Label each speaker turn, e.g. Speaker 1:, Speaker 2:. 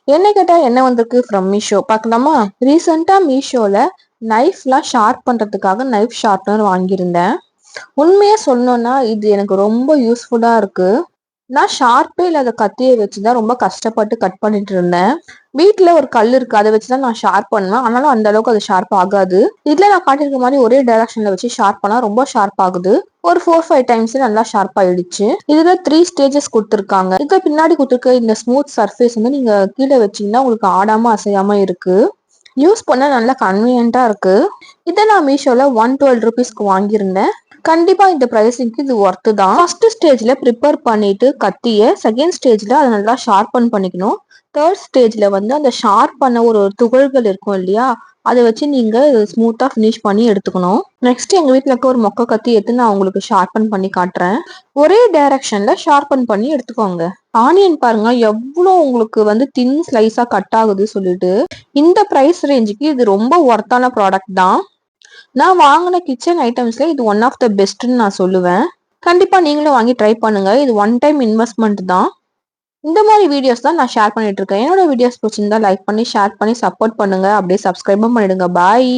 Speaker 1: என்ன கேட்டா என்ன வந்திருக்கு ஃப்ரம் மீஷோ பார்க்கலாமா? ரீசெண்டா மீஷோல நைஃப்லாம் ஷார்ப் பண்றதுக்காக நைஃப் ஷார்ப்னர் வாங்கியிருந்தேன். உண்மையா சொல்லணும்னா இது எனக்கு ரொம்ப யூஸ்ஃபுல்லா இருக்கு. நான் ஷார்ப்பே இல்லாத கத்தியை வச்சுதான் ரொம்ப கஷ்டப்பட்டு கட் பண்ணிட்டு இருந்தேன். வீட்டுல ஒரு கல் இருக்கு, அதை வச்சுதான் நான் ஷார்ப் பண்ணுவேன். ஆனாலும் அந்த அளவுக்கு அது ஷார்ப் ஆகாது. இதுல நான் காட்டியிருக்க மாதிரி ஒரே டைரக்ஷன்ல வச்சு ஷார்ப் பண்ணா ரொம்ப ஷார்ப் ஆகுது. ஒரு 4-5 டைம்ஸ் நல்லா ஷார்ப் ஆயிடுச்சு. இதுல 3 ஸ்டேஜஸ் கொடுத்துருக்காங்க. இதுல பின்னாடி கொடுத்துருக்க இந்த ஸ்மூத் சர்ஃபேஸ் வந்து நீங்க கீழே வச்சீங்கன்னா உங்களுக்கு ஆடாம அசையாம இருக்கு. யூஸ் பண்ண நல்லா கன்வீனியன்ட்டா இருக்கு. இதை நான் மீஷோல 112 ருபீஸ்க்கு வாங்கியிருந்தேன். கண்டிப்பா இந்த பிரைசிங்க்கு இது ஒர்த்து தான். ஃபர்ஸ்ட் ஸ்டேஜ்ல ப்ரிப்பேர் பண்ணிட்டு கத்திய செகண்ட் ஸ்டேஜ்ல அதை நல்லா ஷார்பன் பண்ணிக்கணும். தேர்ட் ஸ்டேஜ்ல வந்து அந்த ஷார்ப் பண்ண ஒரு துகள்கள் இருக்கும் இல்லையா, அதை வச்சு நீங்க ஸ்மூத்தா ஃபினிஷ் பண்ணி எடுத்துக்கணும். நெக்ஸ்ட் எங்க வீட்டுல இருக்க ஒரு மொக்க கத்தி எடுத்து நான் உங்களுக்கு ஷார்பன் பண்ணி காட்டுறேன். ஒரே டைரக்ஷன்ல ஷார்பன் பண்ணி எடுத்துக்கோங்க. ஆனியன் பாருங்க எவ்வளவு உங்களுக்கு வந்து தின் ஸ்லைஸா கட் ஆகுது சொல்லிட்டு. இந்த பிரைஸ் ரேஞ்சுக்கு இது ரொம்ப ஒர்த்தான ப்ராடக்ட் தான். நான் வாங்கின கிச்சன் ஐட்டம்ஸ்ல இது ஒன் ஆஃப் த பெஸ்ட்னு நான் சொல்லுவேன். கண்டிப்பா நீங்களும் வாங்கி ட்ரை பண்ணுங்க. இது ஒன் டைம் இன்வெஸ்ட்மெண்ட் தான். இந்த மாதிரி வீடியோஸ் தான் நான் ஷேர் பண்ணிட்டு இருக்கேன். என்னோட வீடியோஸ் பிடிச்சிருந்தா லைக் பண்ணி ஷேர் பண்ணி சப்போர்ட் பண்ணுங்க. அப்படியே சப்ஸ்கிரைபும் பண்ணிடுங்க. பாய்.